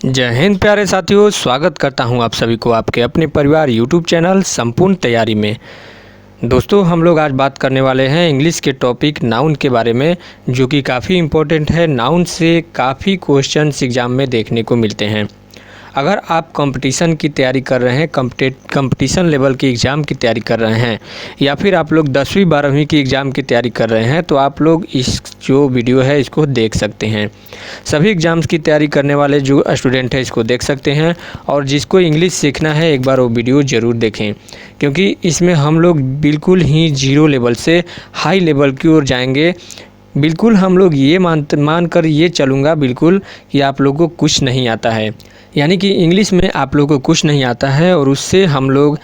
जय हिंद प्यारे साथियों, स्वागत करता हूं आप सभी को आपके अपने परिवार यूट्यूब चैनल संपूर्ण तैयारी में। दोस्तों, हम लोग आज बात करने वाले हैं इंग्लिश के टॉपिक नाउन के बारे में, जो कि काफ़ी इम्पोर्टेंट है। नाउन से काफ़ी क्वेश्चंस एग्ज़ाम में देखने को मिलते हैं। अगर आप कंपटीशन की तैयारी कर रहे हैं, कंपटीशन लेवल की एग्ज़ाम की तैयारी कर रहे हैं, या फिर आप लोग 10वीं 12वीं की एग्ज़ाम की तैयारी कर रहे हैं, तो आप लोग इस जो वीडियो है इसको देख सकते हैं। सभी एग्ज़ाम्स की तैयारी करने वाले जो स्टूडेंट हैं इसको देख सकते हैं, और जिसको इंग्लिश सीखना है एक बार वो वीडियो ज़रूर देखें, क्योंकि इसमें हम लोग बिल्कुल ही जीरो लेवल से हाई लेवल की ओर जाएंगे। बिल्कुल हम लोग ये मान कर ये चलूँगा बिल्कुल कि आप लोगों को कुछ नहीं आता है, यानी कि इंग्लिश में आप लोगों को कुछ नहीं आता है, और उससे हम लोग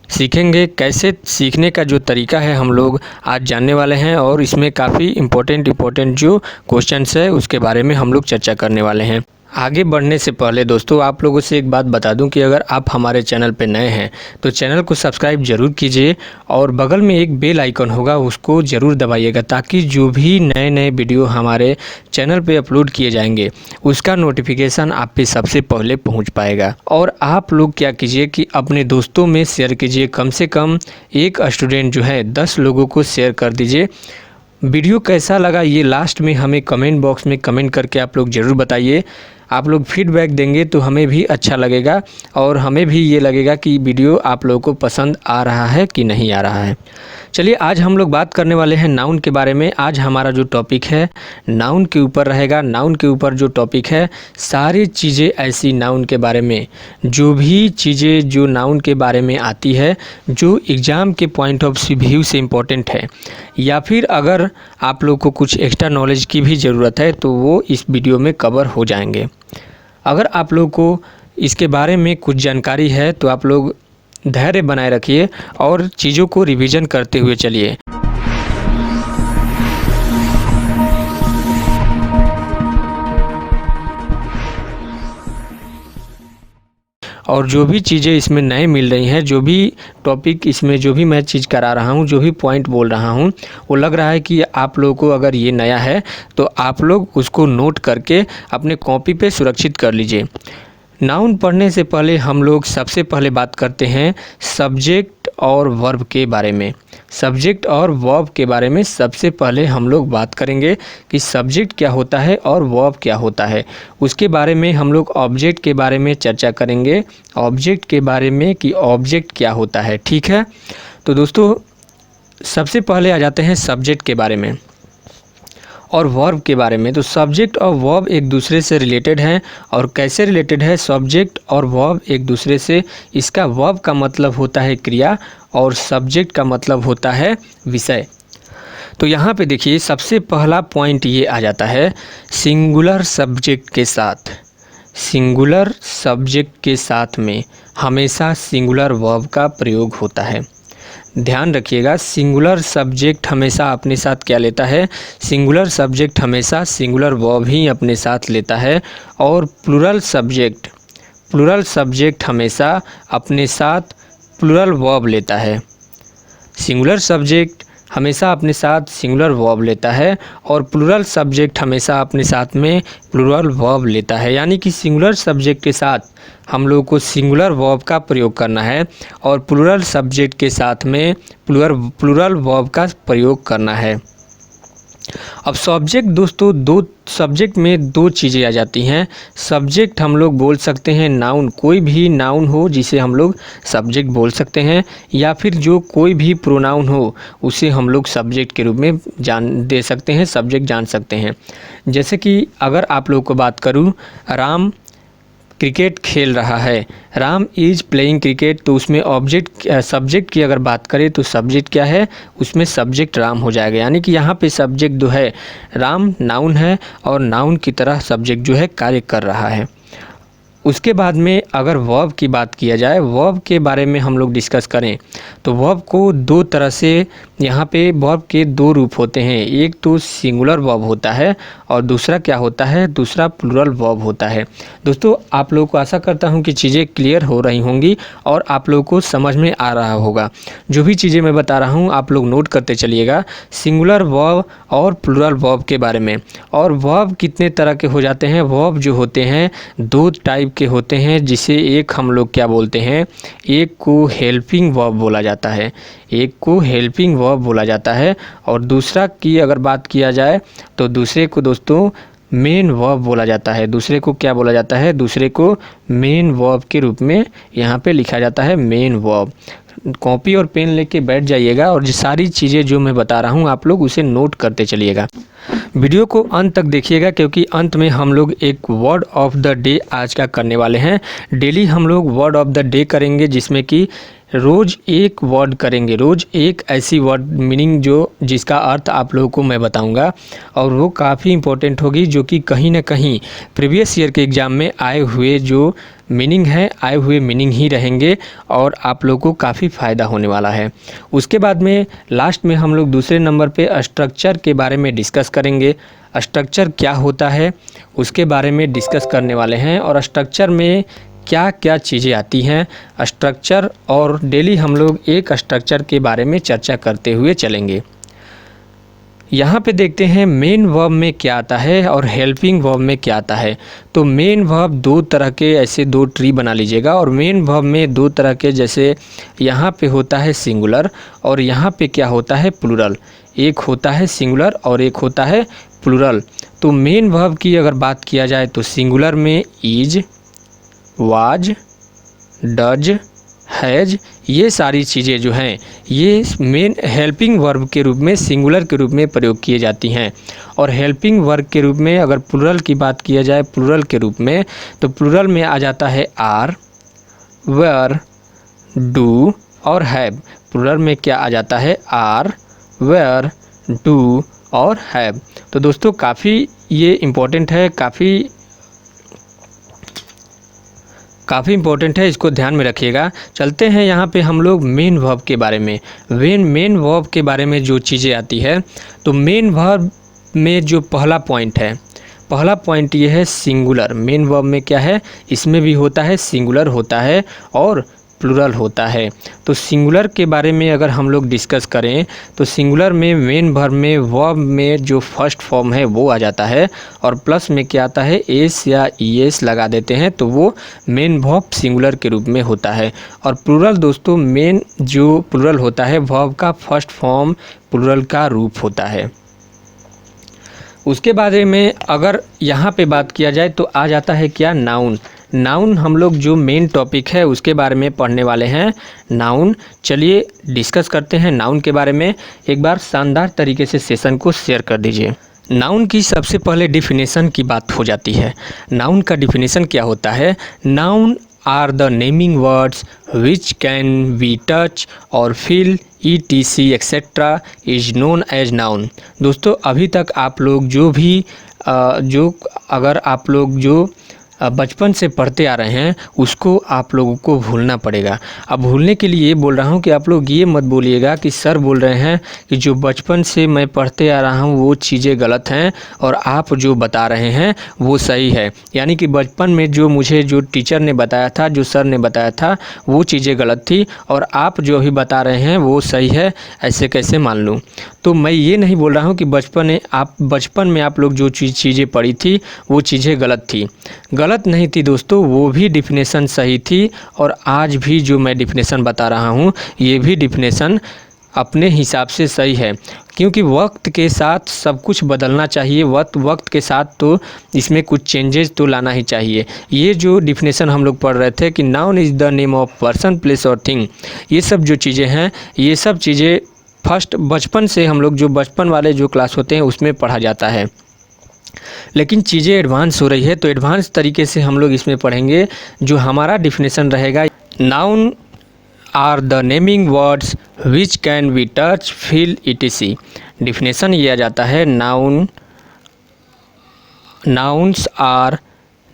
सीखेंगे। कैसे सीखने का जो तरीका है हम लोग आज जानने वाले हैं, और इसमें काफ़ी इम्पोर्टेंट जो क्वेश्चंस है उसके बारे में हम लोग चर्चा करने वाले हैं। आगे बढ़ने से पहले दोस्तों, आप लोगों से एक बात बता दूं कि अगर आप हमारे चैनल पर नए हैं तो चैनल को सब्सक्राइब ज़रूर कीजिए, और बगल में एक बेल आइकन होगा उसको ज़रूर दबाइएगा, ताकि जो भी नए वीडियो हमारे चैनल पे अपलोड किए जाएंगे उसका नोटिफिकेशन आप पे सबसे पहले पहुंच पाएगा। और आप लोग क्या कीजिए कि अपने दोस्तों में शेयर कीजिए। कम से कम एक स्टूडेंट जो है 10 लोगों को शेयर कर दीजिए। वीडियो कैसा लगा ये लास्ट में हमें कमेंट बॉक्स में कमेंट करके आप लोग ज़रूर बताइए। आप लोग फीडबैक देंगे तो हमें भी अच्छा लगेगा, और हमें भी ये लगेगा कि वीडियो आप लोगों को पसंद आ रहा है कि नहीं आ रहा है। चलिए, आज हम लोग बात करने वाले हैं नाउन के बारे में। आज हमारा जो टॉपिक है नाउन के ऊपर रहेगा। नाउन के ऊपर जो टॉपिक है, सारी चीज़ें ऐसी नाउन के बारे में, जो भी चीज़ें जो नाउन के बारे में आती है, जो एग्ज़ाम के पॉइंट ऑफ व्यू से इम्पोर्टेंट है, या फिर अगर आप लोग को कुछ एक्स्ट्रा नॉलेज की भी ज़रूरत है तो वो इस वीडियो में कवर हो जाएंगे। अगर आप लोग को इसके बारे में कुछ जानकारी है तो आप लोग धैर्य बनाए रखिए और चीज़ों को रिवीजन करते हुए चलिए। और जो भी चीज़ें इसमें नए मिल रही हैं, जो भी टॉपिक इसमें, जो भी मैं चीज़ करा रहा हूँ, जो भी पॉइंट बोल रहा हूँ, वो लग रहा है कि आप लोगों को अगर ये नया है तो आप लोग उसको नोट करके अपने कॉपी पे सुरक्षित कर लीजिए। नाउन पढ़ने से पहले हम लोग सबसे पहले बात करते हैं सब्जेक्ट और वर्ब के बारे में। सब्जेक्ट और वर्ब के बारे में सबसे पहले हम लोग बात करेंगे कि सब्जेक्ट क्या होता है और वर्ब क्या होता है। उसके बारे में हम लोग ऑब्जेक्ट के बारे में चर्चा करेंगे, ऑब्जेक्ट के बारे में कि ऑब्जेक्ट क्या होता है। ठीक है, तो दोस्तों सबसे पहले आ जाते हैं सब्जेक्ट के बारे में और वर्ब के बारे में। तो सब्जेक्ट और वर्ब एक दूसरे से रिलेटेड हैं। और कैसे रिलेटेड है सब्जेक्ट और वर्ब एक दूसरे से? इसका वर्ब का मतलब होता है क्रिया, और सब्जेक्ट का मतलब होता है विषय। तो यहाँ पे देखिए, सबसे पहला पॉइंट ये आ जाता है सिंगुलर सब्जेक्ट के साथ। सिंगुलर सब्जेक्ट के साथ में हमेशा सिंगुलर वर्ब का प्रयोग होता है। ध्यान रखिएगा, सिंगुलर सब्जेक्ट हमेशा अपने साथ क्या लेता है? सिंगुलर सब्जेक्ट हमेशा सिंगुलर वर्ब ही अपने साथ लेता है। और प्लूरल सब्जेक्ट हमेशा अपने साथ प्लूरल वर्ब लेता है। सिंगुलर सब्जेक्ट हमेशा अपने साथ सिंगुलर वर्ब लेता है, और प्लूरल सब्जेक्ट हमेशा अपने साथ में प्लूरल वर्ब लेता है। यानी कि सिंगुलर सब्जेक्ट के साथ हम लोग को सिंगुलर वर्ब का प्रयोग करना है, और प्लूरल सब्जेक्ट के साथ में प्लूरल वर्ब का प्रयोग करना है। अब सब्जेक्ट दोस्तों, सब्जेक्ट में दो चीज़ें आ जाती हैं। सब्जेक्ट हम लोग बोल सकते हैं नाउन, कोई भी नाउन हो जिसे हम लोग सब्जेक्ट बोल सकते हैं, या फिर जो कोई भी प्रोनाउन हो उसे हम लोग सब्जेक्ट के रूप में दे सकते हैं, सब्जेक्ट जान सकते हैं। जैसे कि अगर आप लोग को बात करूं, राम क्रिकेट खेल रहा है, राम इज़ प्लेइंग क्रिकेट, तो उसमें सब्जेक्ट की अगर बात करें तो सब्जेक्ट क्या है? उसमें सब्जेक्ट राम हो जाएगा। यानी कि यहाँ पे सब्जेक्ट जो है राम नाउन है, और नाउन की तरह सब्जेक्ट जो है कार्य कर रहा है। उसके बाद में अगर वर्ब की बात किया जाए, वर्ब के बारे में हम लोग डिस्कस करें तो वर्ब को दो तरह से, यहाँ पे वर्ब के दो रूप होते हैं। एक तो सिंगुलर वर्ब होता है और दूसरा क्या होता है, दूसरा प्लूरल वर्ब होता है। दोस्तों आप लोगों को आशा करता हूँ कि चीज़ें क्लियर हो रही होंगी और आप लोगों को समझ में आ रहा होगा। जो भी चीज़ें मैं बता रहा हूँ आप लोग नोट करते चलिएगा, सिंगुलर वर्ब और प्लूरल वर्ब के बारे में। और वर्ब कितने तरह के हो जाते हैं, वर्ब जो होते हैं दो टाइप के होते हैं, जिसे एक हम लोग क्या बोलते हैं, एक को हेल्पिंग वर्ब बोला जाता है, एक को हेल्पिंग वर्ब बोला जाता है और दूसरा की अगर बात किया जाए तो दूसरे को दोस्तों मेन वर्ब बोला जाता है। दूसरे को क्या बोला जाता है, दूसरे को मेन वर्ब के रूप में यहाँ पे लिखा जाता है, मेन वर्ब। कॉपी और पेन लेके बैठ जाइएगा और ये सारी चीज़ें जो मैं बता रहा हूँ आप लोग उसे नोट करते चलिएगा। वीडियो को अंत तक देखिएगा क्योंकि अंत में हम लोग एक वर्ड ऑफ द डे आज का करने वाले हैं। डेली हम लोग वर्ड ऑफ द डे करेंगे जिसमें कि रोज़ एक वर्ड करेंगे, रोज़ एक ऐसी वर्ड मीनिंग जिसका अर्थ आप लोगों को मैं बताऊंगा और वो काफ़ी इंपॉर्टेंट होगी, जो कि कहीं ना कहीं प्रीवियस ईयर के एग्ज़ाम में आए हुए जो मीनिंग है, आए हुए मीनिंग ही रहेंगे और आप लोगों को काफ़ी फ़ायदा होने वाला है। उसके बाद में लास्ट में हम लोग दूसरे नंबर पे स्ट्रक्चर के बारे में डिस्कस करेंगे। स्ट्रक्चर क्या होता है उसके बारे में डिस्कस करने वाले हैं और स्ट्रक्चर में क्या क्या चीज़ें आती हैं स्ट्रक्चर, और डेली हम लोग एक स्ट्रक्चर के बारे में चर्चा करते हुए चलेंगे। यहाँ पे देखते हैं मेन वर्ब में क्या आता है और हेल्पिंग वर्ब में क्या आता है। तो मेन वर्ब दो तरह के ऐसे दो ट्री बना लीजिएगा और मेन वर्ब में दो तरह के, जैसे यहाँ पे होता है सिंगुलर और यहाँ पे क्या होता है प्लूरल। एक होता है सिंगुलर और एक होता है प्लूरल। तो मेन वर्ब की अगर बात किया जाए तो सिंगुलर में इज, वाज, डज, हैज, ये सारी चीज़ें जो हैं ये मेन हेल्पिंग वर्ब के रूप में सिंगुलर के रूप में प्रयोग किए जाती हैं। और हेल्पिंग वर्ब के रूप में अगर प्लूरल की बात किया जाए, प्लूरल के रूप में, तो प्लूरल में आ जाता है आर, वेयर, डू और हैव। प्लूरल में क्या आ जाता है, आर, वेयर, डू और हैव। तो दोस्तों काफ़ी ये इम्पोर्टेंट है, काफ़ी इम्पोर्टेंट है, इसको ध्यान में रखिएगा। चलते हैं यहाँ पे हम लोग मेन वर्ब के बारे में। मेन वर्ब के बारे में जो चीज़ें आती है, तो मेन वर्ब में जो पहला पॉइंट है, पहला पॉइंट ये है सिंगुलर। मेन वर्ब में क्या है, इसमें भी होता है सिंगुलर होता है और प्लूरल होता है। तो सिंगुलर के बारे में अगर हम लोग डिस्कस करें तो सिंगुलर में मेन वर्ब में वर्ब में जो फर्स्ट फॉर्म है वो आ जाता है और प्लस में क्या आता है, एस या ईएस लगा देते हैं तो वो मेन वर्ब सिंगुलर के रूप में होता है। और प्लूरल दोस्तों, मेन जो प्लूरल होता है वर्ब का फर्स्ट फॉर्म प्लूरल का रूप होता है। उसके बारे में अगर यहाँ पे बात किया जाए तो आ जाता है क्या, नाउन। नाउन हम लोग जो मेन टॉपिक है उसके बारे में पढ़ने वाले हैं, नाउन। चलिए डिस्कस करते हैं नाउन के बारे में। एक बार शानदार तरीके से सेशन को शेयर कर दीजिए। नाउन की सबसे पहले डिफिनेशन की बात हो जाती है। नाउन का डिफिनेशन क्या होता है, noun are the naming words which can be touch और feel ETC etcetera is known as noun. दोस्तों अभी तक आप लोग अगर आप लोग जो बचपन से पढ़ते आ रहे हैं उसको आप लोगों को भूलना पड़ेगा। अब भूलने के लिए बोल रहा हूँ कि आप लोग ये मत बोलिएगा कि सर बोल रहे हैं कि जो बचपन से मैं पढ़ते आ रहा हूँ वो चीज़ें गलत हैं और आप जो बता रहे हैं वो सही है। यानी कि बचपन में मुझे जो टीचर ने बताया था, जो सर ने बताया था वो चीज़ें गलत थी और आप जो अभी बता रहे हैं वो सही है, ऐसे कैसे मान लूँ। तो मैं ये नहीं बोल रहा हूँ कि बचपन में आप लोग जो चीज़ें पढ़ी थी वो चीज़ें गलत थी। गलत नहीं थी दोस्तों, वो भी डिफिनेशन सही थी और आज भी जो मैं डिफिनेशन बता रहा हूँ ये भी डिफिनेशन अपने हिसाब से सही है, क्योंकि वक्त के साथ सब कुछ बदलना चाहिए। वक्त के साथ तो इसमें कुछ चेंजेस तो लाना ही चाहिए। ये जो डिफिनेशन हम लोग पढ़ रहे थे कि noun is the name of person, place और थिंग, ये सब जो चीज़ें हैं ये सब चीज़ें फर्स्ट बचपन से हम लोग जो बचपन वाले जो क्लास होते हैं उसमें पढ़ा जाता है। लेकिन चीज़ें एडवांस हो रही है तो एडवांस तरीके से हम लोग इसमें पढ़ेंगे। जो हमारा डिफिनेशन रहेगा, noun are the naming words which can be touch, feel, ETC। Definition ये आ जाता है, nouns are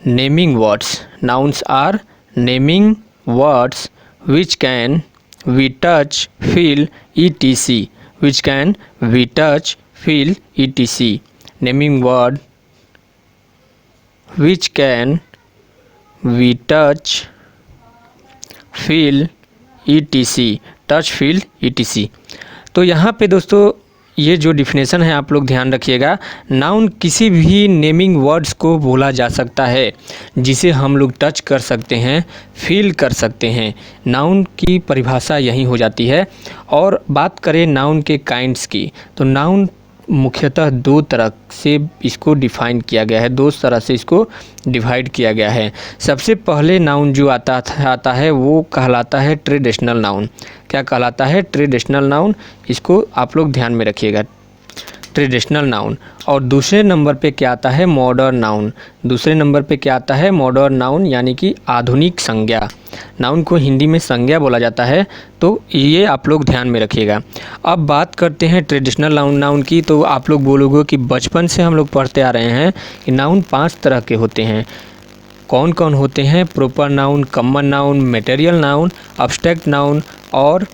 naming words. Nouns are naming words which can we touch, feel, etc. which can we touch, feel, etc. Naming word which can we touch, feel, etc. touch, feel, etc. तो यहाँ पे दोस्तों ये जो definition है आप लोग ध्यान रखिएगा। नाउन किसी भी नेमिंग वर्ड्स को बोला जा सकता है जिसे हम लोग टच कर सकते हैं, फील कर सकते हैं। नाउन की परिभाषा यही हो जाती है। और बात करें नाउन के काइंड्स की, तो नाउन मुख्यतः दो तरह से इसको डिफ़ाइन किया गया है, दो तरह से इसको डिवाइड किया गया है। सबसे पहले नाउन जो आता है वो कहलाता है ट्रेडिशनल नाउन। क्या कहलाता है? Traditional noun. इसको आप लोग ध्यान में रखिएगा, ट्रेडिशनल नाउन। और दूसरे नंबर पे क्या आता है? Modern noun. दूसरे नंबर पे क्या आता है? मॉडर्न नाउन, यानी कि आधुनिक संज्ञा। नाउन को हिंदी में संज्ञा बोला जाता है, तो ये आप लोग ध्यान में रखिएगा। अब बात करते हैं ट्रेडिशनल नाउन की। तो आप लोग बोलोगे कि बचपन से हम लोग पढ़ते आ रहे हैं कि नाउन 5 तरह के होते हैं। कौन कौन होते हैं? Proper noun, common noun, material noun, abstract noun और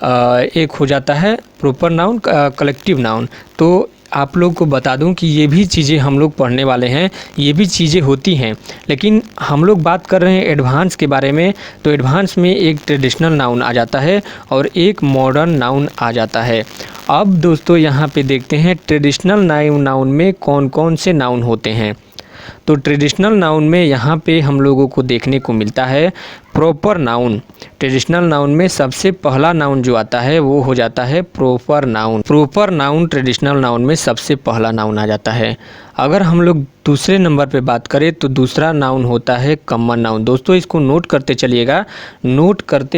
एक हो जाता है प्रॉपर नाउन, कलेक्टिव नाउन। तो आप लोग को बता दूं कि ये भी चीज़ें हम लोग पढ़ने वाले हैं, ये भी चीज़ें होती हैं, लेकिन हम लोग बात कर रहे हैं एडवांस के बारे में। तो एडवांस में एक ट्रेडिशनल नाउन आ जाता है और एक मॉडर्न नाउन आ जाता है। अब दोस्तों यहाँ पे देखते हैं ट्रेडिशनल नाउन में कौन कौन से नाउन होते हैं। तो ट्रेडिशनल नाउन में यहाँ पे हम लोगों को देखने को मिलता है प्रॉपर नाउन। ट्रेडिशनल नाउन में सबसे पहला नाउन जो आता है वो हो जाता है proper noun. Proper noun traditional noun में सबसे पहला नाउन आ जाता है। अगर हम लोग दूसरे नंबर पे बात करें तो दूसरा नाउन होता है कॉमन नाउन। दोस्तों इसको नोट करते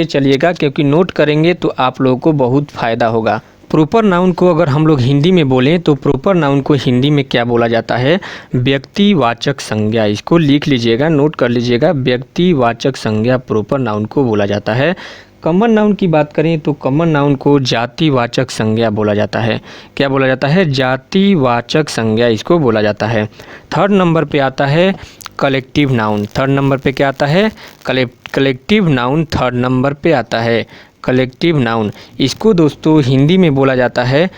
चलिएगा, क्योंकि नोट करेंगे तो आप लोगों को बहुत फ़ायदा होगा। प्रॉपर नाउन को अगर हम लोग हिंदी में बोलें तो प्रॉपर नाउन को हिंदी में क्या बोला जाता है? व्यक्तिवाचक संज्ञा। इसको लिख लीजिएगा, नोट कर लीजिएगा, व्यक्तिवाचक संज्ञा प्रॉपर नाउन को बोला जाता है। कॉमन नाउन की बात करें तो कॉमन नाउन को जातिवाचक संज्ञा बोला जाता है। क्या बोला जाता है? जातिवाचक संज्ञा इसको बोला जाता है। थर्ड नंबर पे आता है कलेक्टिव नाउन। थर्ड नंबर पे क्या आता है? कलेक्टिव नाउन थर्ड नंबर पे आता है। कलेक्टिव नाउन इसको दोस्तों हिंदी में बोला जाता है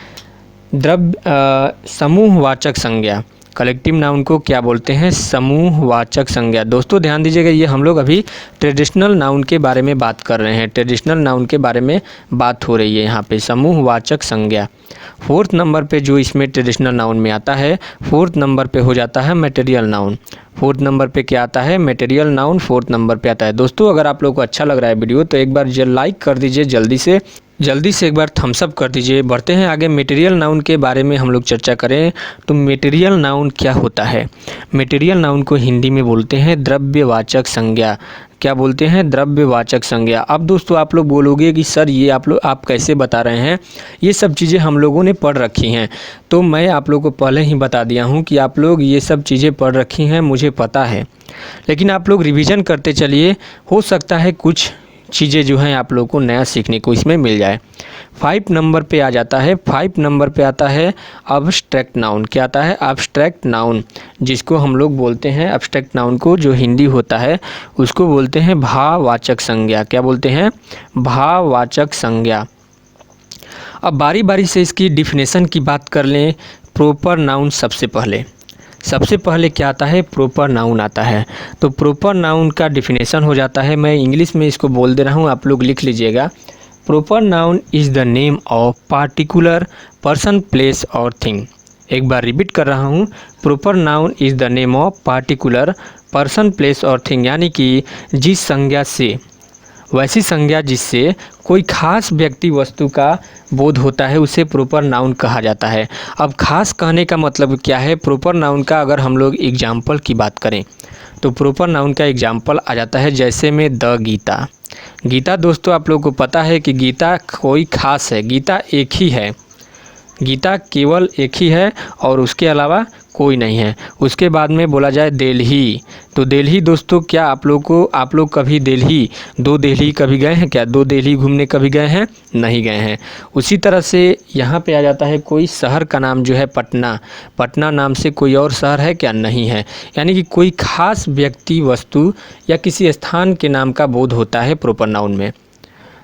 समूहवाचक संज्ञा। कलेक्टिव नाउन को क्या बोलते हैं? समूहवाचक संज्ञा। दोस्तों ध्यान दीजिएगा, ये हम लोग अभी ट्रेडिशनल नाउन के बारे में बात कर रहे हैं, ट्रेडिशनल नाउन के बारे में बात हो रही है यहाँ पे, समूहवाचक संज्ञा। फोर्थ नंबर पे जो इसमें ट्रेडिशनल नाउन में आता है, फोर्थ नंबर पे हो जाता है मटेरियल नाउन। फोर्थ नंबर पे क्या आता है? मटेरियल नाउन फोर्थ नंबर पे आता है। दोस्तों अगर आप लोग को अच्छा लग रहा है वीडियो तो एक बार लाइक कर दीजिए, जल्दी से एक बार थम्स अप कर दीजिए। बढ़ते हैं आगे, मटेरियल नाउन के बारे में हम लोग चर्चा करें तो मटेरियल नाउन क्या होता है? मटेरियल नाउन को हिंदी में बोलते हैं द्रव्यवाचक संज्ञा। क्या बोलते हैं? द्रव्यवाचक संज्ञा। अब दोस्तों आप लोग बोलोगे कि सर ये आप कैसे बता रहे हैं? ये सब चीज़ें हम लोगों ने पढ़ रखी हैं। तो मैं आप लोगों को पहले ही बता दिया हूँ कि आप लोग ये सब चीज़ें पढ़ रखी हैं, मुझे पता है, लेकिन आप लोग रिवीजन करते चलिए, हो सकता है कुछ चीज़ें जो हैं आप लोगों को नया सीखने को इसमें मिल जाए। 5 नंबर पे आ जाता है, 5 नंबर पे आता है एब्स्ट्रैक्ट नाउन। क्या आता है? एब्स्ट्रैक्ट नाउन, जिसको हम लोग बोलते हैं, एब्स्ट्रैक्ट नाउन को जो हिंदी होता है उसको बोलते हैं भाववाचक संज्ञा। क्या बोलते हैं? भाववाचक संज्ञा। अब बारी बारी से इसकी डिफिनेशन की बात कर लें। प्रॉपर नाउन सबसे पहले क्या आता है? प्रॉपर नाउन आता है। तो प्रॉपर नाउन का डिफिनेशन हो जाता है, मैं इंग्लिश में इसको बोल दे रहा हूँ, आप लोग लिख लीजिएगा। Proper noun is the name of particular person, place और थिंग। एक बार रिपीट कर रहा हूँ, proper noun is the name of particular person, place और थिंग, यानी कि जिस संज्ञा से, वैसी संज्ञा जिससे कोई खास व्यक्ति वस्तु का बोध होता है उसे प्रॉपर नाउन कहा जाता है। अब खास कहने का मतलब क्या है? प्रॉपर नाउन का अगर हम लोग एग्जाम्पल की बात करें तो प्रॉपर नाउन का एग्जाम्पल आ जाता है जैसे में द गीता। गीता दोस्तों आप लोगों को पता है कि गीता कोई खास है, गीता एक ही है, गीता केवल एक ही है और उसके अलावा कोई नहीं है। उसके बाद में बोला जाए दिल्ली, तो दिल्ली दोस्तों क्या आप लोग कभी दिल्ली, दो दिल्ली कभी गए हैं क्या? दो दिल्ली घूमने कभी गए हैं? नहीं गए हैं। उसी तरह से यहाँ पे आ जाता है कोई शहर का नाम जो है पटना, पटना नाम से कोई और शहर है क्या? नहीं है। यानी कि कोई खास व्यक्ति, वस्तु या किसी स्थान के नाम का बोध होता है प्रॉपर नाउन में।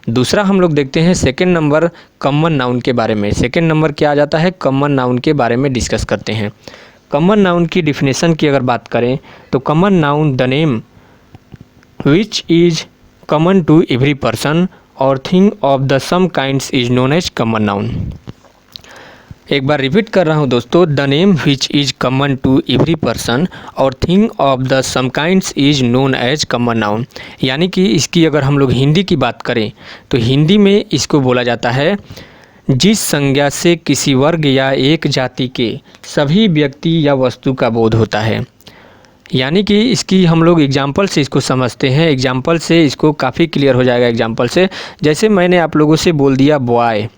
दूसरा हम लोग देखते हैं सेकंड नंबर कॉमन नाउन के बारे में। सेकंड नंबर क्या आ जाता है? कॉमन नाउन के बारे में डिस्कस करते हैं। कॉमन नाउन की डिफिनेशन की अगर बात करें तो common noun the name which is common to every person और thing of the some kinds is known as common noun. एक बार रिपीट कर रहा हूँ दोस्तों, the name which is common to every person और thing of the some kinds is known as common noun. यानी कि इसकी अगर हम लोग हिंदी की बात करें तो हिंदी में इसको बोला जाता है जिस संज्ञा से किसी वर्ग या एक जाति के सभी व्यक्ति या वस्तु का बोध होता है। यानी कि इसकी हम लोग एग्जाम्पल से इसको समझते हैं। एग्जाम्पल से इसको काफ़ी क्लियर हो जाएगा। एग्जाम्पल से जैसे मैंने आप लोगों से बोल दिया बॉय,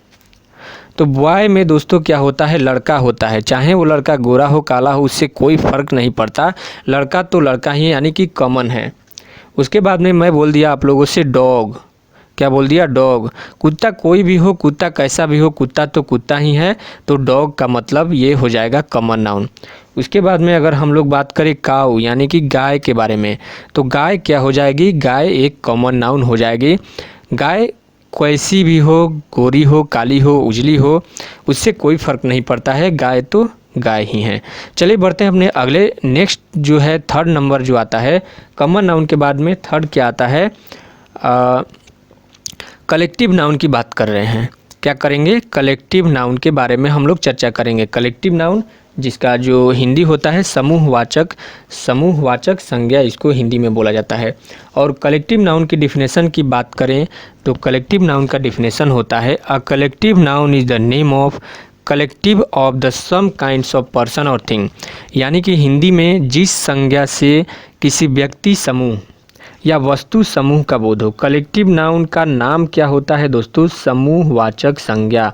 तो बॉय में दोस्तों क्या होता है? लड़का होता है। चाहे वो लड़का गोरा हो काला हो, उससे कोई फ़र्क नहीं पड़ता, लड़का तो लड़का ही है, यानी कि कॉमन है। उसके बाद में मैं बोल दिया आप लोगों से डॉग, क्या बोल दिया? डॉग। कुत्ता कोई भी हो, कुत्ता कैसा भी हो, कुत्ता तो कुत्ता ही है, तो डॉग का मतलब ये हो जाएगा कॉमन नाउन। उसके बाद में अगर हम लोग बात करें काऊ यानी कि गाय के बारे में, तो गाय क्या हो जाएगी? गाय एक कॉमन नाउन हो जाएगी। गाय कैसी भी हो, गोरी हो, काली हो, उजली हो, उससे कोई फ़र्क नहीं पड़ता है, गाय तो गाय ही हैं। चलिए बढ़ते हैं अपने अगले नेक्स्ट जो है थर्ड नंबर जो आता है कॉमन नाउन के बाद में थर्ड क्या आता है? कलेक्टिव नाउन की बात कर रहे हैं। क्या करेंगे? कलेक्टिव नाउन के बारे में हम लोग चर्चा करेंगे। कलेक्टिव नाउन जिसका जो हिंदी होता है समूहवाचक, समूहवाचक संज्ञा इसको हिंदी में बोला जाता है। और कलेक्टिव नाउन की डिफिनेशन की बात करें तो कलेक्टिव नाउन का डिफिनेशन होता है a collective noun is the name of collective of the some kinds of person और थिंग। यानी कि हिंदी में जिस संज्ञा से किसी व्यक्ति समूह या वस्तु समूह का बोध हो। कलेक्टिव नाउन का नाम क्या होता है दोस्तों? समूहवाचक संज्ञा।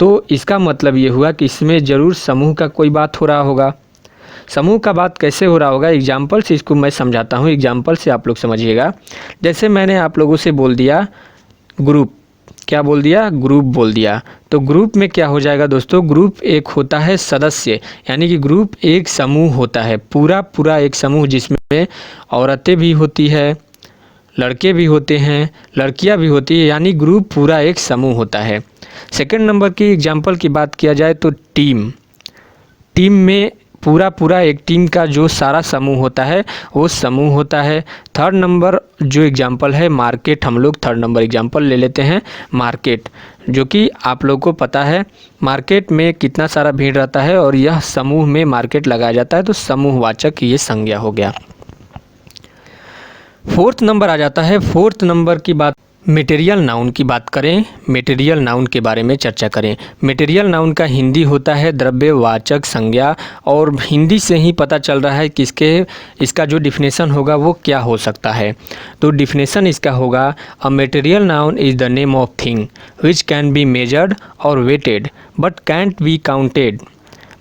तो इसका मतलब ये हुआ कि इसमें ज़रूर समूह का कोई बात हो रहा होगा। समूह का बात कैसे हो रहा होगा? एग्जाम्पल से इसको मैं समझाता हूँ, एग्जाम्पल से आप लोग समझिएगा। जैसे मैंने आप लोगों से बोल दिया ग्रुप, क्या बोल दिया? ग्रुप बोल दिया। तो ग्रुप में क्या हो जाएगा दोस्तों? ग्रुप एक होता है सदस्य, यानी कि ग्रुप एक समूह होता है, पूरा एक समूह जिसमें औरतें भी होती है, लड़के भी होते हैं, लड़कियां भी होती है, यानी ग्रुप पूरा एक समूह होता है। सेकंड नंबर की एग्जाम्पल की बात किया जाए तो टीम, टीम में पूरा एक टीम का जो सारा समूह होता है वो समूह होता है। थर्ड नंबर जो एग्जाम्पल है मार्केट, हम लोग थर्ड नंबर एग्जाम्पल ले लेते हैं मार्केट, जो कि आप लोगों को पता है मार्केट में कितना सारा भीड़ रहता है और यह समूह में मार्केट लगाया जाता है, तो समूहवाचक ये संज्ञा हो गया। फोर्थ नंबर आ जाता है। फोर्थ नंबर की बात मटेरियल नाउन की बात करें, मटेरियल नाउन के बारे में चर्चा करें। मटेरियल नाउन का हिंदी होता है द्रव्यवाचक संज्ञा, और हिंदी से ही पता चल रहा है कि इसका जो डिफिनेशन होगा वो क्या हो सकता है। तो डिफिनेशन इसका होगा a material noun is the name of thing which can be measured और weighted but can't be counted.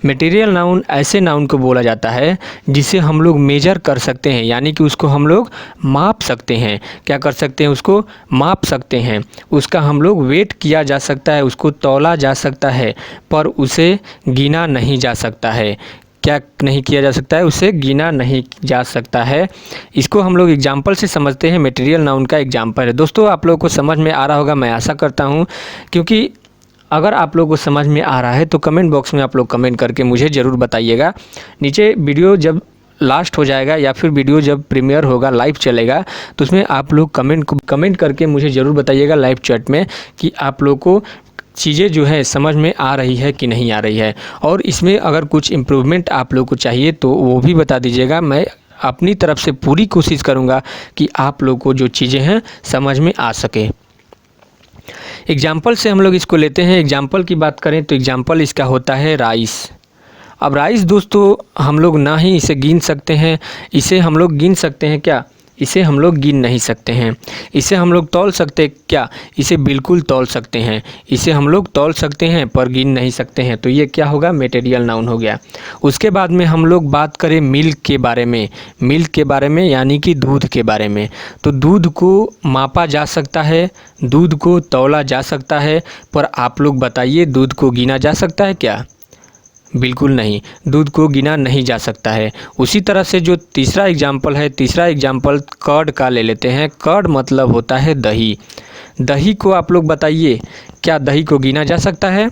Material noun ऐसे नाउन को बोला जाता है जिसे हम लोग मेजर कर सकते हैं, यानी कि उसको हम लोग माप सकते हैं। क्या कर सकते हैं? उसको माप सकते हैं, उसका हम लोग वेट किया जा सकता है, उसको तौला जा सकता है, पर उसे गिना नहीं जा सकता है। क्या नहीं किया जा सकता है? उसे गिना नहीं जा सकता है। इसको हम लोग एग्जाम्पल से समझते हैं। मटेरियल नाउन का एग्जाम्पल है। दोस्तों आप लोगों को समझ में आ रहा होगा, मैं आशा करता हूँ, क्योंकि अगर आप लोगों को समझ में आ रहा है तो कमेंट बॉक्स में आप लोग कमेंट करके मुझे ज़रूर बताइएगा। नीचे वीडियो जब लास्ट हो जाएगा या फिर वीडियो जब प्रीमियर होगा, लाइव चलेगा, तो उसमें आप लोग कमेंट करके मुझे ज़रूर बताइएगा लाइव चैट में कि आप लोग को चीज़ें जो है समझ में आ रही है कि नहीं आ रही है, और इसमें अगर कुछ इम्प्रूवमेंट आप लोग को चाहिए तो वो भी बता दीजिएगा। मैं अपनी तरफ से पूरी कोशिश करूँगा कि आप लोग को जो चीज़ें हैं समझ में आ सके। एग्जाम्पल से हम लोग इसको लेते हैं। एग्जाम्पल की बात करें तो एग्जाम्पल इसका होता है राइस। अब राइस दोस्तों हम लोग ना ही इसे गिन सकते हैं, इसे हम लोग गिन सकते हैं क्या? इसे हम लोग गिन नहीं सकते हैं। इसे हम लोग तौल सकते क्या? इसे बिल्कुल तौल सकते हैं। इसे हम लोग तौल सकते हैं पर गिन नहीं सकते हैं। तो ये क्या होगा? मटेरियल नाउन हो गया। उसके बाद में हम लोग बात करें मिल्क के बारे में। मिल्क के बारे में यानी कि दूध के बारे में। तो दूध को मापा जा सकता है, दूध को तौला जा सकता है, पर आप लोग बताइए दूध को गिना जा सकता है क्या? बिल्कुल नहीं, दूध को गिना नहीं जा सकता है। उसी तरह से जो तीसरा एग्जाम्पल है, तीसरा एग्जाम्पल कर्ड का ले लेते हैं। कर्ड मतलब होता है दही। दही को आप लोग बताइए, क्या दही को गिना जा सकता है?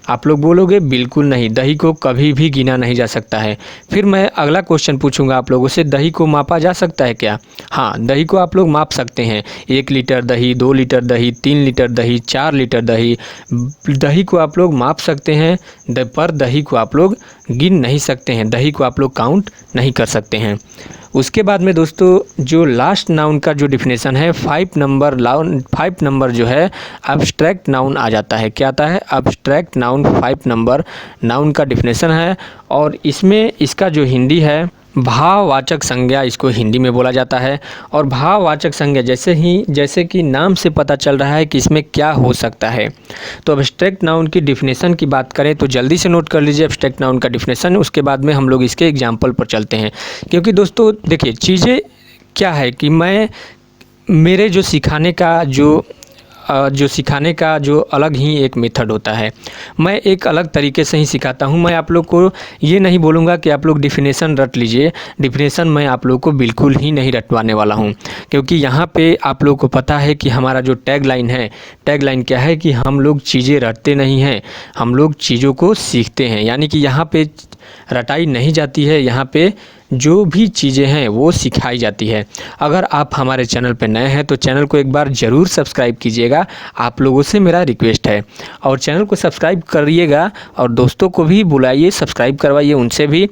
आप लोग बोलोगे बिल्कुल नहीं, दही को कभी भी गिना नहीं जा सकता है। फिर मैं अगला क्वेश्चन पूछूंगा आप लोगों से, दही को मापा जा सकता है क्या? हाँ, दही को आप लोग माप सकते हैं। 1 लीटर दही, 2 लीटर दही, 3 लीटर दही, 4 लीटर दही, दही को आप लोग माप सकते हैं, पर दही को आप लोग गिन नहीं सकते हैं, दही को आप लोग काउंट नहीं कर सकते हैं। उसके बाद में दोस्तों जो लास्ट नाउन का जो डिफिनेशन है 5 नंबर जो है अब्स्ट्रैक्ट नाउन आ जाता है। क्या आता है? अब्स्ट्रैक्ट नाउन 5 नंबर नाउन का डिफिनेशन है। और इसमें इसका जो हिंदी है भाववाचक संज्ञा, इसको हिंदी में बोला जाता है। और भाववाचक संज्ञा जैसे कि नाम से पता चल रहा है कि इसमें क्या हो सकता है। तो अब्स्ट्रैक्ट नाउन की डिफिनेशन की बात करें तो जल्दी से नोट कर लीजिए अब्स्ट्रैक्ट नाउन का डिफिनेशन। उसके बाद में हम लोग इसके एग्जाम्पल पर चलते हैं। क्योंकि दोस्तों देखिए चीज़ें क्या है कि मेरे जो सिखाने का जो अलग ही एक मेथड होता है, मैं एक अलग तरीके से ही सिखाता हूं। मैं आप लोग को ये नहीं बोलूँगा कि आप लोग डिफिनेशन रट लीजिए। डिफिनेशन मैं आप लोग को बिल्कुल ही नहीं रटवाने वाला हूं, क्योंकि यहाँ पे आप लोग को पता है कि हमारा जो टैगलाइन है, टैगलाइन क्या है कि हम लोग चीज़ें रटते नहीं हैं, हम लोग चीज़ों को सीखते हैं। यानी कि यहाँ पे रटाई नहीं जाती है, यहाँ पे जो भी चीज़ें हैं वो सिखाई जाती है। अगर आप हमारे चैनल पर नए हैं तो चैनल को एक बार ज़रूर सब्सक्राइब कीजिएगा, आप लोगों से मेरा रिक्वेस्ट है। और चैनल को सब्सक्राइब करिएगा और दोस्तों को भी बुलाइए, सब्सक्राइब करवाइए उनसे भी।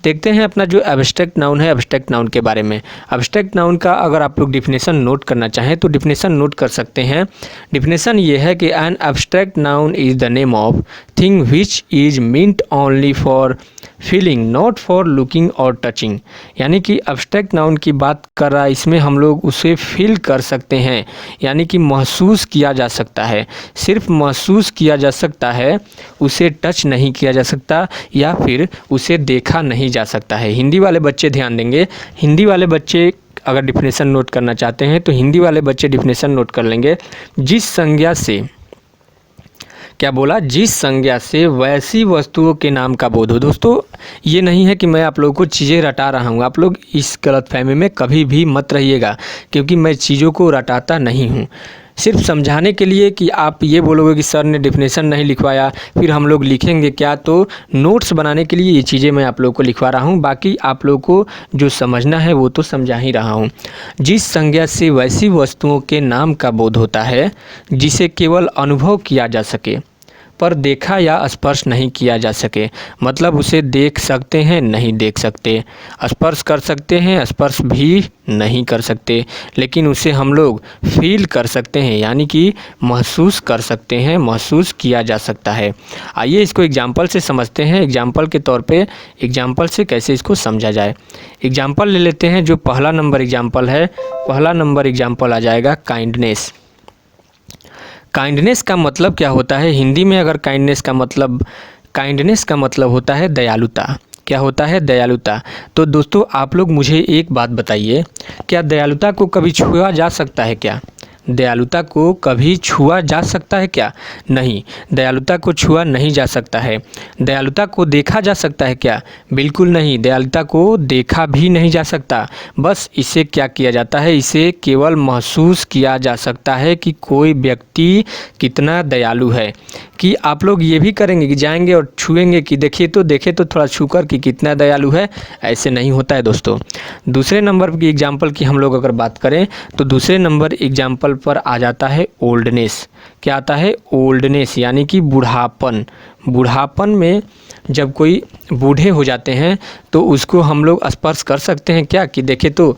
देखते हैं अपना जो एब्स्ट्रैक्ट नाउन है, एब्स्ट्रैक्ट नाउन के बारे में। एब्स्ट्रैक्ट नाउन का अगर आप लोग डिफिनेशन नोट करना चाहें तो डिफिनेशन नोट कर सकते हैं। डिफिनेशन ये है कि an abstract noun is the name of thing which is meant only for feeling, not for looking और टचिंग। यानी कि एब्स्ट्रैक्ट नाउन की बात कर रहा है, इसमें हम लोग उसे फील कर सकते हैं, यानी कि महसूस किया जा सकता है। सिर्फ महसूस किया जा सकता है, उसे टच नहीं किया जा सकता या फिर उसे देखा नहीं जा सकता है। हिंदी वाले बच्चे ध्यान देंगे, हिंदी वाले बच्चे अगर डिफिनेशन नोट करना चाहते हैं तो हिंदी वाले बच्चे डिफिनेशन नोट कर लेंगे। जिस संज्ञा से, क्या बोला? जिस संज्ञा से वैसी वस्तुओं के नाम का बोध हो। दोस्तों ये नहीं है कि मैं आप लोगों को चीज़ें रटा रहा हूँ, आप लोग इस गलतफहमी में कभी भी मत रहिएगा, क्योंकि मैं चीज़ों को रटाता नहीं हूँ। सिर्फ समझाने के लिए कि आप ये बोलोगे कि सर ने डिफिनेशन नहीं लिखवाया, फिर हम लोग लिखेंगे क्या, तो नोट्स बनाने के लिए ये चीज़ें मैं आप लोगों को लिखवा रहा हूँ। बाकी आप लोगों को जो समझना है वो तो समझा ही रहा हूँ। जिस संज्ञा से वैसी वस्तुओं के नाम का बोध होता है जिसे केवल अनुभव किया जा सके पर देखा या स्पर्श नहीं किया जा सके। मतलब उसे देख सकते हैं, नहीं देख सकते, स्पर्श कर सकते हैं, स्पर्श भी नहीं कर सकते, लेकिन उसे हम लोग फील कर सकते हैं, यानी कि महसूस कर सकते हैं, महसूस किया जा सकता है। आइए इसको एग्जाम्पल से समझते हैं। एग्जाम्पल के तौर पे एग्जाम्पल से कैसे इसको समझा जाए। एग्जाम्पल ले लेते हैं। जो पहला नंबर एग्जाम्पल है, पहला नंबर एग्जाम्पल आ जाएगा काइंडनेस। काइंडनेस का मतलब क्या होता है हिंदी में? अगर काइंडनेस का मतलब होता है दयालुता। क्या होता है? दयालुता। तो दोस्तों आप लोग मुझे एक बात बताइए, क्या दयालुता को कभी छुआ जा सकता है क्या? दयालुता को कभी छुआ जा सकता है क्या? नहीं, दयालुता को छुआ नहीं जा सकता है। दयालुता को देखा जा सकता है क्या? बिल्कुल नहीं, दयालुता को देखा भी नहीं जा सकता। बस इसे क्या किया जाता है, इसे केवल महसूस किया जा सकता है कि कोई व्यक्ति कितना दयालु है। कि आप लोग ये भी करेंगे कि जाएंगे और छुएंगे कि देखे तो थोड़ा छूकर कि कितना दयालु है, ऐसे नहीं होता है दोस्तों। दूसरे नंबर की एग्जाम्पल की हम लोग अगर बात करें तो दूसरे नंबर एग्जाम्पल पर आ जाता है ओल्डनेस। क्या आता है? ओल्डनेस, यानी कि बूढ़ापन। बूढ़ापन में जब कोई बूढ़े हो जाते हैं तो उसको हम लोग स्पर्श कर सकते हैं क्या, कि देखे तो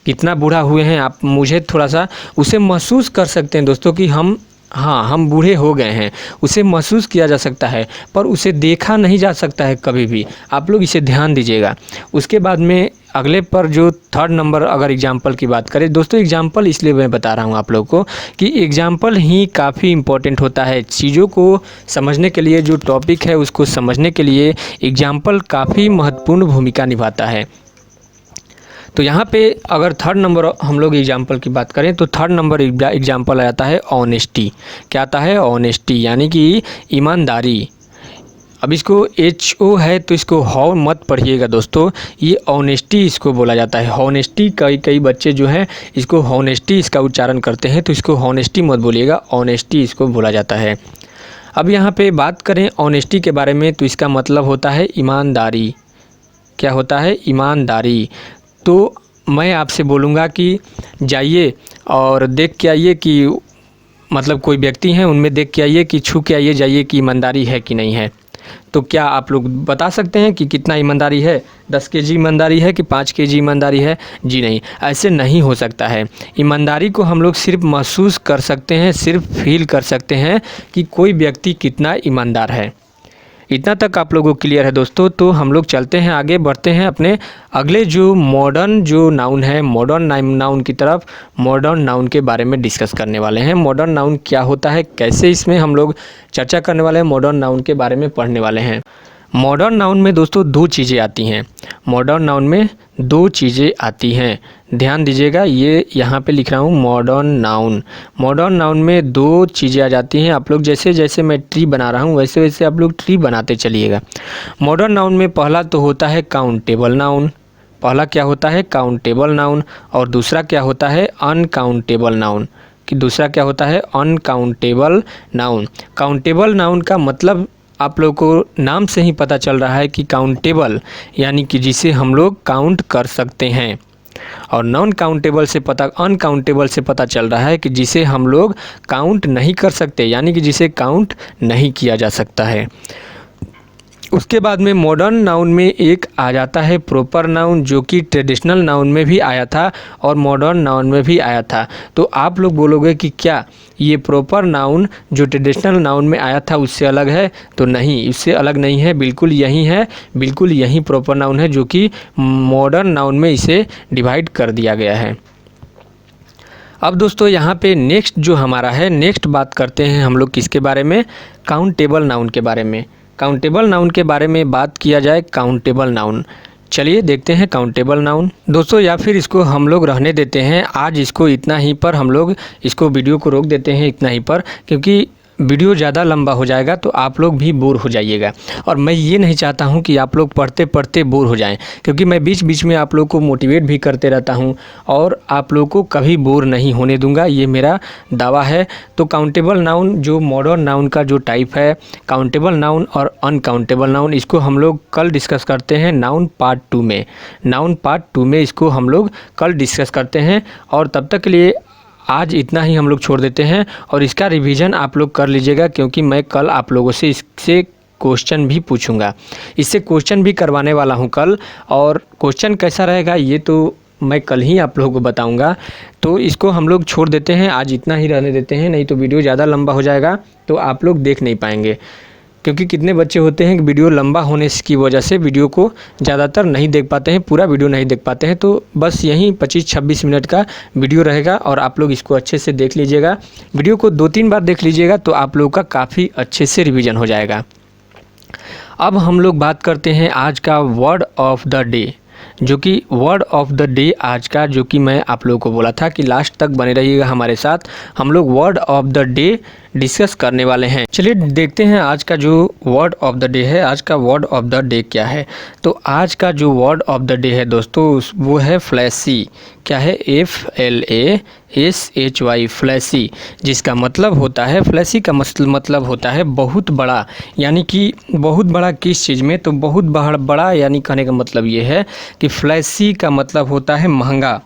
कितना बूढ़ा हुए हैं आप, मुझे थोड़ा सा उसे महसूस कर सकते हैं दोस्तों कि हम हाँ, हम बूढ़े हो गए हैं, उसे महसूस किया जा सकता है, पर उसे देखा नहीं जा सकता है कभी भी। आप लोग इसे ध्यान दीजिएगा। उसके बाद में अगले पर जो थर्ड नंबर अगर एग्जाम्पल की बात करें दोस्तों, एग्जाम्पल इसलिए मैं बता रहा हूँ आप लोग को कि एग्जाम्पल ही काफ़ी इम्पोर्टेंट होता है। चीज़ों को समझने के लिए, जो टॉपिक है उसको समझने के लिए एग्जाम्पल काफ़ी महत्वपूर्ण भूमिका निभाता है। तो यहाँ पे अगर थर्ड नंबर हम लोग एग्जाम्पल की बात करें तो थर्ड नंबर एग्जाम्पल आता है ऑनेस्टी। क्या आता है? ऑनेस्टी, यानी कि ईमानदारी। अब इसको HO है तो इसको हॉ मत पढ़िएगा दोस्तों, ये ऑनेस्टी इसको बोला जाता है। हॉनेस्टी, कई बच्चे जो हैं इसको हॉनेस्टी इसका उच्चारण करते हैं, तो इसको हॉनेस्टी मत बोलिएगा, ऑनेस्टी इसको बोला जाता है। अब यहाँ पे बात करें ऑनेस्टी के बारे में तो इसका मतलब होता है ईमानदारी। क्या होता है? ईमानदारी। तो मैं आपसे बोलूँगा कि जाइए और देख के आइए कि मतलब कोई व्यक्ति हैं उनमें देख के आइए कि छू के आइए जाइए कि ईमानदारी है कि नहीं है। तो क्या आप लोग बता सकते हैं कि कितना ईमानदारी है? 10 केजी ईमानदारी है कि 5 केजी ईमानदारी है? जी नहीं, ऐसे नहीं हो सकता है। ईमानदारी को हम लोग सिर्फ महसूस कर सकते हैं, सिर्फ फील कर सकते हैं कि कोई व्यक्ति कितना ईमानदार है। इतना तक आप लोगों को क्लियर है दोस्तों। तो हम लोग चलते हैं आगे, बढ़ते हैं अपने अगले जो मॉडर्न जो नाउन है, मॉडर्न नाउन की तरफ। मॉडर्न नाउन के बारे में डिस्कस करने वाले हैं। मॉडर्न नाउन क्या होता है, कैसे इसमें हम लोग चर्चा करने वाले हैं, मॉडर्न नाउन के बारे में पढ़ने वाले हैं। मॉडर्न नाउन में दोस्तों 2 चीज़ें आती हैं। मॉडर्न नाउन में 2 चीज़ें आती हैं, ध्यान दीजिएगा। ये यहाँ पे लिख रहा हूँ मॉडर्न नाउन। मॉडर्न नाउन में 2 चीज़ें आ जाती हैं। आप लोग जैसे जैसे मैं ट्री बना रहा हूँ वैसे वैसे आप लोग ट्री बनाते चलिएगा। मॉडर्न नाउन में पहला तो होता है काउंटेबल नाउन। पहला क्या होता है? Countable noun. और दूसरा क्या होता है? Uncountable noun. कि दूसरा क्या होता है? Uncountable noun. काउंटेबल नाउन का मतलब आप लोग को नाम से ही पता चल रहा है कि काउंटेबल, यानी कि जिसे हम लोग काउंट कर सकते हैं। और अनकाउंटेबल से पता चल रहा है कि जिसे हम लोग काउंट नहीं कर सकते, यानी कि जिसे काउंट नहीं किया जा सकता है। उसके बाद में मॉडर्न नाउन में एक आ जाता है प्रॉपर नाउन, जो कि ट्रेडिशनल नाउन में भी आया था और मॉडर्न नाउन में भी आया था। तो आप लोग बोलोगे कि क्या ये प्रॉपर नाउन जो ट्रेडिशनल नाउन में आया था उससे अलग है? तो नहीं, इससे अलग नहीं है, बिल्कुल यही है, बिल्कुल यही प्रॉपर नाउन है, जो कि मॉडर्न नाउन में इसे डिवाइड कर दिया गया है। अब दोस्तों यहाँ पे नेक्स्ट जो हमारा है, नेक्स्ट बात करते हैं हम लोग किसके बारे में? काउंटेबल नाउन के बारे में। काउंटेबल नाउन के बारे में बात किया जाए, काउंटेबल नाउन, चलिए देखते हैं काउंटेबल नाउन दोस्तों। या फिर इसको हम लोग रहने देते हैं, आज इसको इतना ही पर हम लोग इसको वीडियो को रोक देते हैं इतना ही पर, क्योंकि वीडियो ज़्यादा लंबा हो जाएगा तो आप लोग भी बोर हो जाइएगा। और मैं ये नहीं चाहता हूँ कि आप लोग पढ़ते पढ़ते बोर हो जाएं, क्योंकि मैं बीच बीच में आप लोग को मोटिवेट भी करते रहता हूँ और आप लोग को कभी बोर नहीं होने दूंगा, ये मेरा दावा है। तो काउंटेबल नाउन जो मॉडर्न नाउन का जो टाइप है, काउंटेबल नाउन और अनकाउंटेबल नाउन, इसको हम लोग कल डिस्कस करते हैं नाउन पार्ट 2 में। नाउन पार्ट 2 में इसको हम लोग कल डिस्कस करते हैं। और तब तक के लिए आज इतना ही हम लोग छोड़ देते हैं और इसका रिवीजन आप लोग कर लीजिएगा, क्योंकि मैं कल आप लोगों से इससे क्वेश्चन भी पूछूंगा, इससे क्वेश्चन भी करवाने वाला हूं कल। और क्वेश्चन कैसा रहेगा ये तो मैं कल ही आप लोगों को बताऊंगा। तो इसको हम लोग छोड़ देते हैं, आज इतना ही रहने देते हैं, नहीं तो वीडियो ज़्यादा लंबा हो जाएगा तो आप लोग देख नहीं पाएंगे। क्योंकि कितने बच्चे होते हैं कि वीडियो लंबा होने की वजह से वीडियो को ज़्यादातर नहीं देख पाते हैं, पूरा वीडियो नहीं देख पाते हैं। तो बस यहीं 25-26 मिनट का वीडियो रहेगा और आप लोग इसको अच्छे से देख लीजिएगा। वीडियो को 2-3 बार देख लीजिएगा तो आप लोगों का काफ़ी अच्छे से रिवीजन हो जाएगा। अब हम लोग बात करते हैं आज का वर्ड ऑफ द डे, जो कि वर्ड ऑफ द डे आज का, जो कि मैं आप लोगों को बोला था कि लास्ट तक बने रहिएगा हमारे साथ, हम लोग word of the day discuss करने वाले हैं। चलिए देखते हैं आज का जो वर्ड ऑफ द डे है, आज का वर्ड ऑफ द डे क्या है। तो आज का जो वर्ड ऑफ द डे है दोस्तों वो है फ्लैशी। क्या है? FLASHY, फ्लैशी, जिसका मतलब होता है, फ्लैशी का मतलब होता है बहुत बड़ा। यानी कि बहुत बड़ा किस चीज़ में? तो बहुत बड़ा, यानी कहने का मतलब ये है कि फ्लैशी का मतलब होता है महंगा।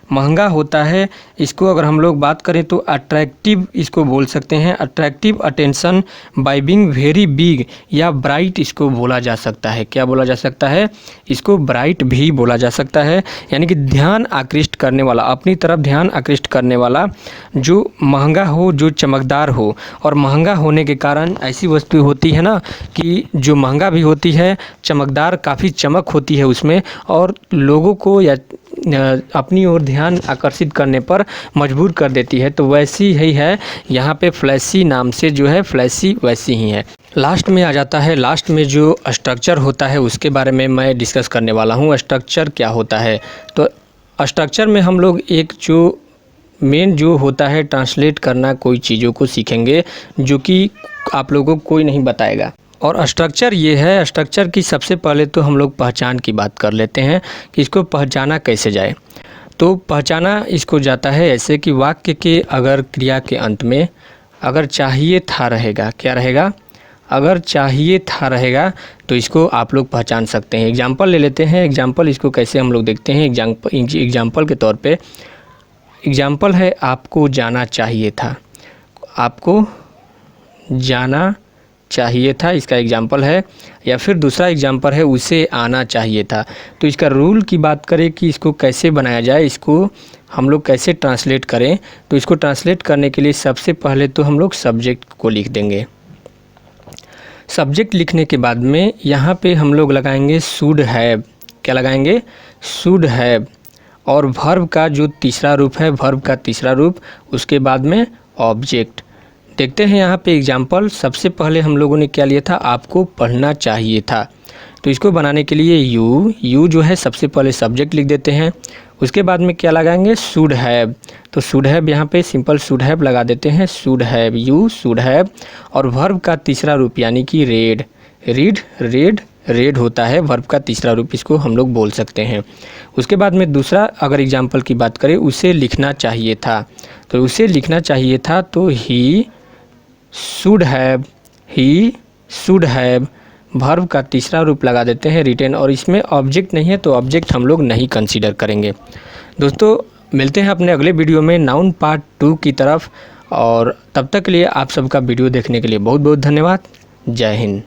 महंगा होता है, इसको अगर हम लोग बात करें तो अट्रैक्टिव इसको बोल सकते हैं। Attractive attention by being very big या ब्राइट इसको बोला जा सकता है। क्या बोला जा सकता है? इसको ब्राइट भी बोला जा सकता है, यानी कि ध्यान आकृष्ट करने वाला, अपनी तरफ ध्यान आकृष्ट करने वाला, जो महंगा हो, जो चमकदार हो। और महंगा होने के कारण ऐसी वस्तु होती है ना कि जो महंगा भी होती है, चमकदार, काफ़ी चमक होती है उसमें, और लोगों को या अपनी ओर ध्यान आकर्षित करने पर मजबूर कर देती है। तो वैसी ही है यहाँ पे, फ्लैशी नाम से जो है, फ्लैशी वैसी ही है। लास्ट में आ जाता है, लास्ट में जो स्ट्रक्चर होता है उसके बारे में मैं डिस्कस करने वाला हूँ। स्ट्रक्चर क्या होता है? तो स्ट्रक्चर में हम लोग एक जो मेन जो होता है ट्रांसलेट करना, कोई चीज़ों को सीखेंगे जो कि आप लोगों को कोई नहीं बताएगा। और स्ट्रक्चर ये है, स्ट्रक्चर की सबसे पहले तो हम लोग पहचान की बात कर लेते हैं कि इसको पहचाना कैसे जाए। तो पहचाना इसको जाता है ऐसे कि वाक्य के अगर क्रिया के अंत में अगर चाहिए था रहेगा, क्या रहेगा? अगर चाहिए था रहेगा, तो इसको आप लोग पहचान सकते हैं। एग्जाम्पल ले लेते हैं। एग्जाम्पल इसको कैसे हम लोग देखते हैं। एग्जाम्पल के तौर पे एग्जाम्पल है, आपको जाना चाहिए था। आपको जाना चाहिए था, इसका एग्जाम्पल है। या फिर दूसरा एग्जाम्पल है, उसे आना चाहिए था। तो इसका रूल की बात करें कि इसको कैसे बनाया जाए, इसको हम लोग कैसे ट्रांसलेट करें, तो इसको ट्रांसलेट करने के लिए सबसे पहले तो हम लोग सब्जेक्ट को लिख देंगे। सब्जेक्ट लिखने के बाद में यहाँ पे हम लोग लगाएंगे शुड हैव। क्या लगाएंगे? Should have. और वर्ब का जो तीसरा रूप है, वर्ब का तीसरा रूप, उसके बाद में ऑब्जेक्ट। देखते हैं यहाँ पे एग्जाम्पल। सबसे पहले हम लोगों ने क्या लिया था? आपको पढ़ना चाहिए था। तो इसको बनाने के लिए यू जो है सबसे पहले सब्जेक्ट लिख देते हैं। उसके बाद में क्या लगाएंगे? Should have. तो शुड हैव यहाँ पे सिंपल शुड हैव लगा देते हैं। Should have, you should have. और वर्ब का तीसरा रूप यानी कि रेड, रेड होता है वर्ब का तीसरा रूप, इसको हम लोग बोल सकते हैं। उसके बाद में दूसरा अगर एग्जाम्पल की बात करें, उसे लिखना चाहिए था। तो उसे लिखना चाहिए था तो ही शुड हैव, वर्ब का तीसरा रूप लगा देते हैं रिटेन। और इसमें ऑब्जेक्ट नहीं है तो ऑब्जेक्ट हम लोग नहीं कंसीडर करेंगे। दोस्तों मिलते हैं अपने अगले वीडियो में नाउन पार्ट 2 की तरफ, और तब तक के लिए आप सबका वीडियो देखने के लिए बहुत बहुत धन्यवाद। जय हिंद।